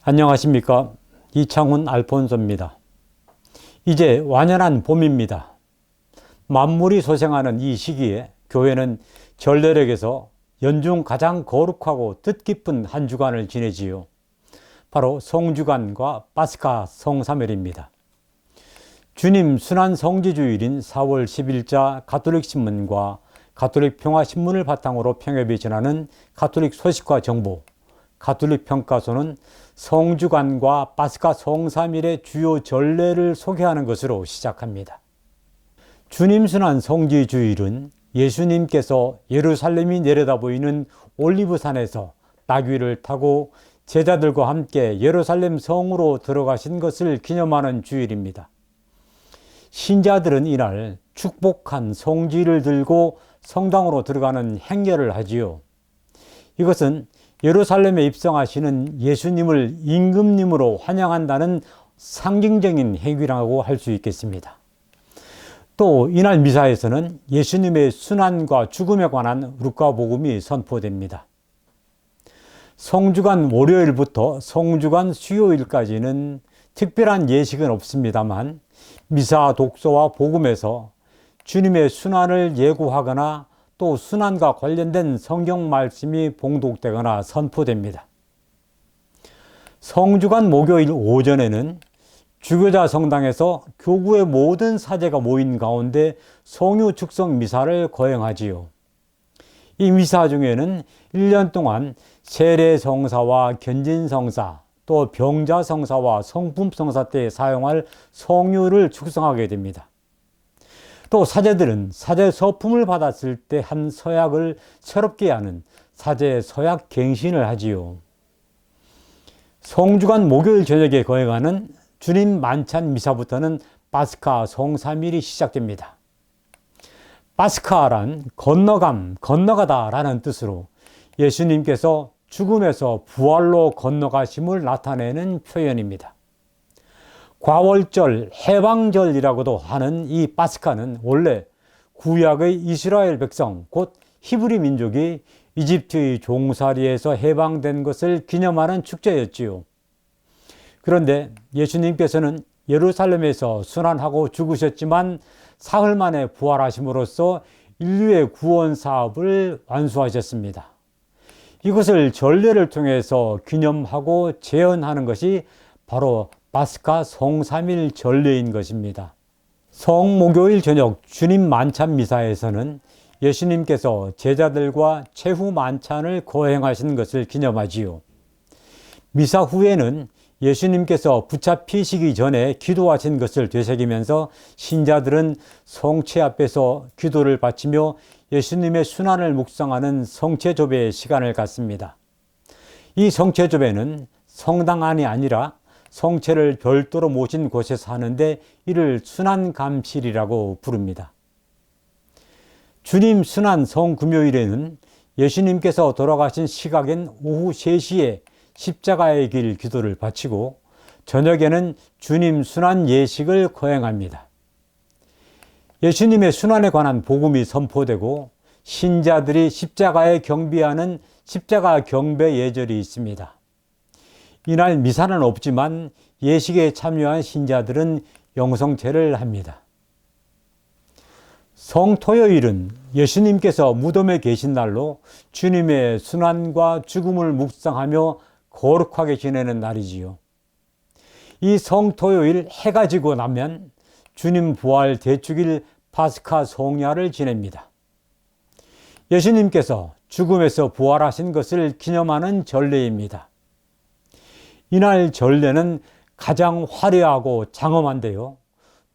안녕하십니까. 이창훈 알폰소입니다. 이제 완연한 봄입니다. 만물이 소생하는 이 시기에 교회는 전례력에서 연중 가장 거룩하고 뜻깊은 한 주간을 지내지요. 바로 성주간과 파스카 성사멸입니다. 주님 순환 성지주일인 4월 10일자 가톨릭 신문과 가톨릭 평화신문을 바탕으로 평협이 전하는 가톨릭 소식과 정보, 가톨릭 평가소는 성주간과 파스카 성사밀의 주요 전례를 소개하는 것으로 시작합니다. 주님 순환 성지주일은 예수님께서 예루살렘이 내려다 보이는 올리브산에서 나귀를 타고 제자들과 함께 예루살렘 성으로 들어가신 것을 기념하는 주일입니다. 신자들은 이날 축복한 성지를 들고 성당으로 들어가는 행렬을 하지요. 이것은 예루살렘에 입성하시는 예수님을 임금님으로 환영한다는 상징적인 행위라고 할 수 있겠습니다. 또 이날 미사에서는 예수님의 순환과 죽음에 관한 루카복음이 선포됩니다. 성주간 월요일부터 성주간 수요일까지는 특별한 예식은 없습니다만 미사 독서와 복음에서 주님의 순환을 예고하거나 또 순환과 관련된 성경 말씀이 봉독되거나 선포됩니다. 성주간 목요일 오전에는 주교자 성당에서 교구의 모든 사제가 모인 가운데 성유 축성 미사를 거행하지요. 이 미사 중에는 1년 동안 세례 성사와 견진 성사, 또 병자 성사와 성품 성사 때 사용할 성유를 축성하게 됩니다. 또 사제들은 사제 서품을 받았을 때 한 서약을 새롭게 하는 사제 서약 갱신을 하지요. 성주간 목요일 저녁에 거행하는 주님 만찬 미사부터는 파스카 성사밀이 시작됩니다. 파스카란 건너감, 건너가다 라는 뜻으로 예수님께서 죽음에서 부활로 건너가심을 나타내는 표현입니다. 과월절, 해방절이라고도 하는 이 파스카는 원래 구약의 이스라엘 백성, 곧 히브리 민족이 이집트의 종살이에서 해방된 것을 기념하는 축제였지요. 그런데 예수님께서는 예루살렘에서 순환하고 죽으셨지만 사흘 만에 부활하심으로써 인류의 구원 사업을 완수하셨습니다. 이것을 전례를 통해서 기념하고 재현하는 것이 바로 파스카 성삼일 전례인 것입니다. 성목요일 저녁 주님 만찬 미사에서는 예수님께서 제자들과 최후 만찬을 거행하신 것을 기념하지요. 미사 후에는 예수님께서 붙잡히시기 전에 기도하신 것을 되새기면서 신자들은 성체 앞에서 기도를 바치며 예수님의 순환을 묵상하는 성체조배의 시간을 갖습니다. 이 성체조배는 성당 안이 아니라 성체를 별도로 모신 곳에서 하는데 이를 순환감실이라고 부릅니다. 주님 순환 성금요일에는 예수님께서 돌아가신 시각인 오후 3시에 십자가의 길 기도를 바치고 저녁에는 주님 순환 예식을 거행합니다. 예수님의 순환에 관한 복음이 선포되고 신자들이 십자가에 경배하는 십자가 경배 예절이 있습니다. 이날 미사는 없지만 예식에 참여한 신자들은 영성제를 합니다. 성토요일은 예수님께서 무덤에 계신 날로 주님의 순환과 죽음을 묵상하며 거룩하게 지내는 날이지요. 이 성토요일 해가 지고 나면 주님 부활 대축일 파스카 성야를 지냅니다. 예수님께서 죽음에서 부활하신 것을 기념하는 전례입니다. 이날 전례는 가장 화려하고 장엄한데요.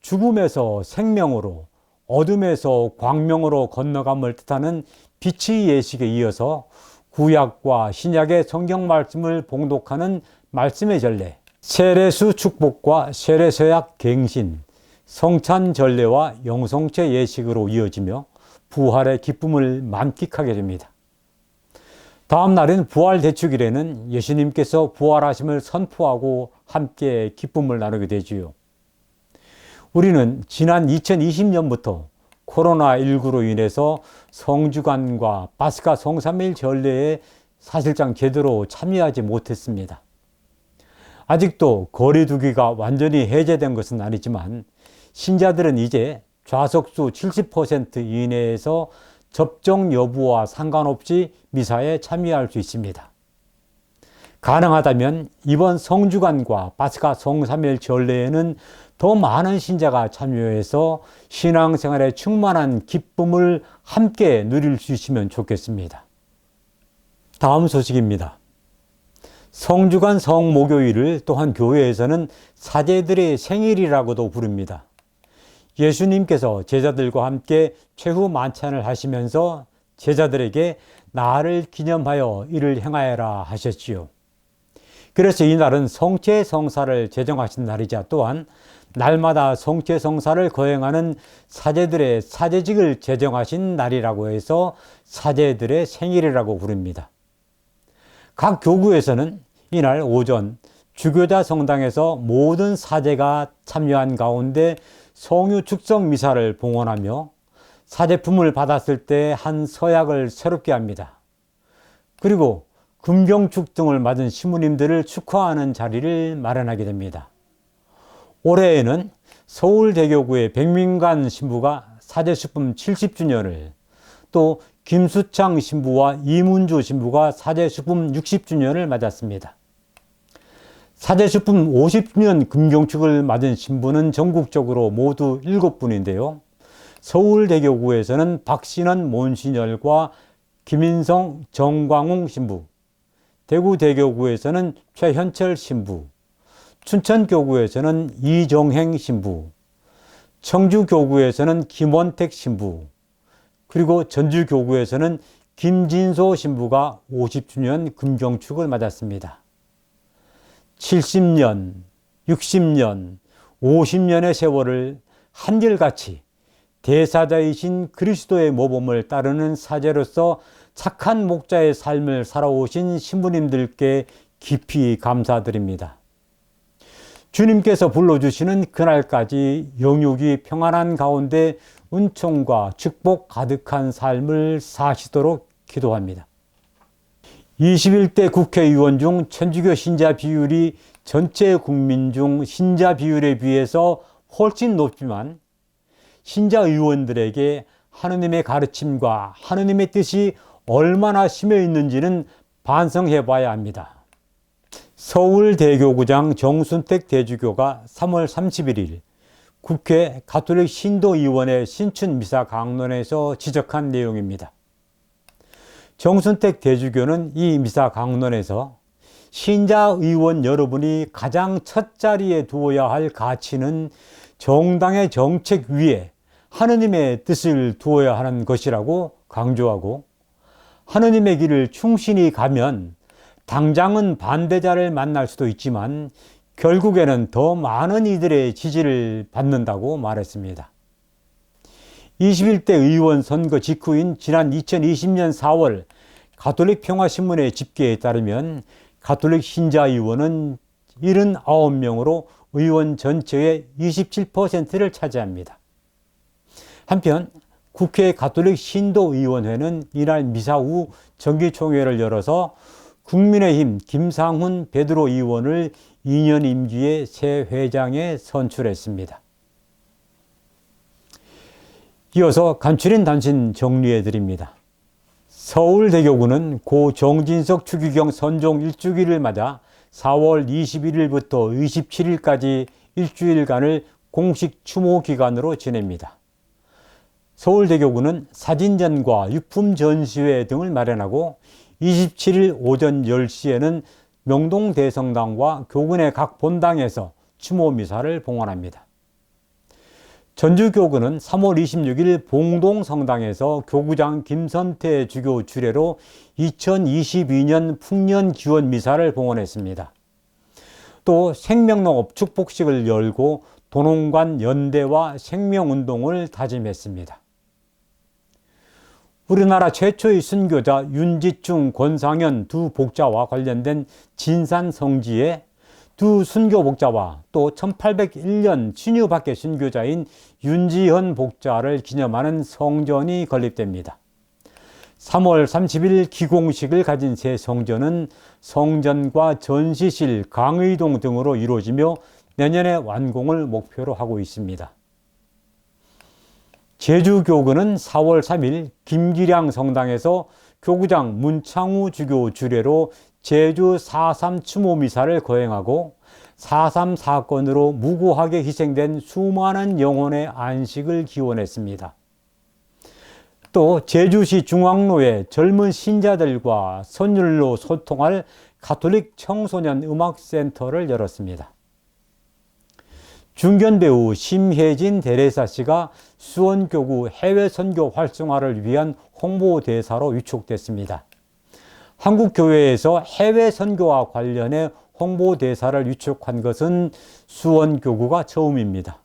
죽음에서 생명으로, 어둠에서 광명으로 건너감을 뜻하는 빛의 예식에 이어서 구약과 신약의 성경 말씀을 봉독하는 말씀의 전례, 세례수 축복과 세례서약 갱신, 성찬 전례와 영성체 예식으로 이어지며 부활의 기쁨을 만끽하게 됩니다. 다음 날인 부활 대축일에는 예수님께서 부활하심을 선포하고 함께 기쁨을 나누게 되지요. 우리는 지난 2020년부터 코로나19로 인해서 성주간과 파스카 성삼일 전례에 사실상 제대로 참여하지 못했습니다. 아직도 거리두기가 완전히 해제된 것은 아니지만 신자들은 이제 좌석수 70% 이내에서 접종 여부와 상관없이 미사에 참여할 수 있습니다. 가능하다면 이번 성주간과 파스카 성삼일 전례에는 더 많은 신자가 참여해서 신앙생활에 충만한 기쁨을 함께 누릴 수 있으면 좋겠습니다. 다음 소식입니다. 성주간 성목요일을 또한 교회에서는 사제들의 생일이라고도 부릅니다. 예수님께서 제자들과 함께 최후 만찬을 하시면서 제자들에게 나를 기념하여 이를 행하여라 하셨지요. 그래서 이날은 성체성사를 제정하신 날이자 또한 날마다 성체성사를 거행하는 사제들의 사제직을 제정하신 날이라고 해서 사제들의 생일이라고 부릅니다. 각 교구에서는 이날 오전 주교자 성당에서 모든 사제가 참여한 가운데 성유 축성 미사를 봉헌하며 사제품을 받았을 때 한 서약을 새롭게 합니다. 그리고 금경축 등을 맞은 신부님들을 축하하는 자리를 마련하게 됩니다. 올해에는 서울대교구의 백민관 신부가 사제수품 70주년을, 또 김수창 신부와 이문주 신부가 사제수품 60주년을 맞았습니다. 사제수품 50주년 금경축을 맞은 신부는 전국적으로 모두 7분인데요. 서울대교구에서는 박신원 몬시널과 김인성 정광웅 신부, 대구대교구에서는 최현철 신부, 춘천교구에서는 이정행 신부, 청주교구에서는 김원택 신부, 그리고 전주교구에서는 김진소 신부가 50주년 금경축을 맞았습니다. 70년, 60년, 50년의 세월을 한결같이 대사자이신 그리스도의 모범을 따르는 사제로서 착한 목자의 삶을 살아오신 신부님들께 깊이 감사드립니다. 주님께서 불러주시는 그날까지 영육이 평안한 가운데 은총과 축복 가득한 삶을 사시도록 기도합니다. 21대 국회의원 중 천주교 신자 비율이 전체 국민 중 신자 비율에 비해서 훨씬 높지만 신자 의원들에게 하느님의 가르침과 하느님의 뜻이 얼마나 심해 있는지는 반성해 봐야 합니다. 서울대교구장 정순택 대주교가 3월 31일 국회 가톨릭 신도위원회 신춘미사 강론에서 지적한 내용입니다. 정순택 대주교는 이 미사 강론에서 신자 의원 여러분이 가장 첫 자리에 두어야 할 가치는 정당의 정책 위에 하느님의 뜻을 두어야 하는 것이라고 강조하고, 하느님의 길을 충실히 가면 당장은 반대자를 만날 수도 있지만 결국에는 더 많은 이들의 지지를 받는다고 말했습니다. 21대 의원 선거 직후인 지난 2020년 4월 가톨릭 평화신문의 집계에 따르면 가톨릭 신자 의원은 79명으로 의원 전체의 27%를 차지합니다. 한편 국회 가톨릭 신도의원회는 이날 미사 후 정기총회를 열어서 국민의힘 김상훈 베드로 의원을 2년 임기의 새 회장에 선출했습니다. 이어서 간추린 단신 정리해 드립니다. 서울대교구는 고 정진석 추기경 선종 1주기를 맞아 4월 21일부터 27일까지 일주일간을 공식 추모 기간으로 지냅니다. 서울대교구는 사진전과 유품 전시회 등을 마련하고 27일 오전 10시에는 명동대성당과 교군의 각 본당에서 추모 미사를 봉헌합니다. 전주교구는 3월 26일 봉동성당에서 교구장 김선태 주교 주례로 2022년 풍년 기원 미사를 봉헌했습니다. 또 생명농업 축복식을 열고 도농관 연대와 생명운동을 다짐했습니다. 우리나라 최초의 순교자 윤지충, 권상현 두 복자와 관련된 진산 성지에 두 순교 복자와 또 1801년 신유밖의 순교자인 윤지현 복자를 기념하는 성전이 건립됩니다. 3월 30일 기공식을 가진 새 성전은 성전과 전시실, 강의동 등으로 이루어지며 내년에 완공을 목표로 하고 있습니다. 제주교구는 4월 3일 김기량 성당에서 교구장 문창우 주교 주례로 제주 4.3 추모 미사를 거행하고 4.3 사건으로 무고하게 희생된 수많은 영혼의 안식을 기원했습니다. 또 제주시 중앙로에 젊은 신자들과 선율로 소통할 가톨릭 청소년 음악센터를 열었습니다. 중견배우 심혜진 데레사 씨가 수원교구 해외 선교 활성화를 위한 홍보대사로 위촉됐습니다. 한국교회에서 해외 선교와 관련해 홍보대사를 위촉한 것은 수원교구가 처음입니다.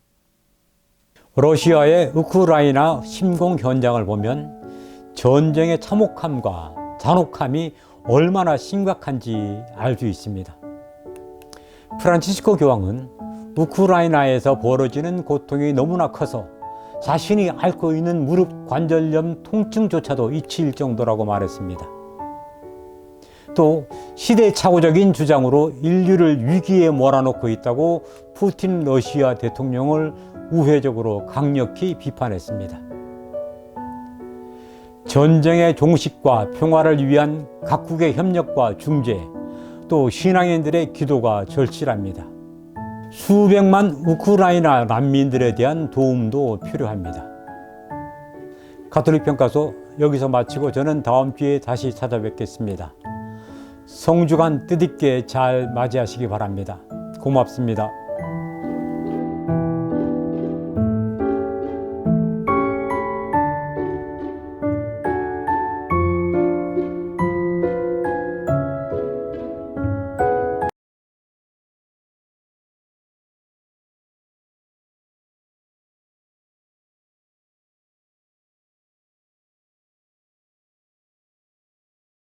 러시아의 우크라이나 침공 현장을 보면 전쟁의 참혹함과 잔혹함이 얼마나 심각한지 알 수 있습니다. 프란치스코 교황은 우크라이나에서 벌어지는 고통이 너무나 커서 자신이 앓고 있는 무릎 관절염 통증조차도 잊힐 정도라고 말했습니다. 또 시대착오적인 주장으로 인류를 위기에 몰아넣고 있다고 푸틴 러시아 대통령을 우회적으로 강력히 비판했습니다. 전쟁의 종식과 평화를 위한 각국의 협력과 중재, 또 신앙인들의 기도가 절실합니다. 수백만 우크라이나 난민들에 대한 도움도 필요합니다. 가톨릭 평가소 여기서 마치고 저는 다음 주에 다시 찾아뵙겠습니다. 성주간 뜻있게 잘 맞이하시기 바랍니다. 고맙습니다.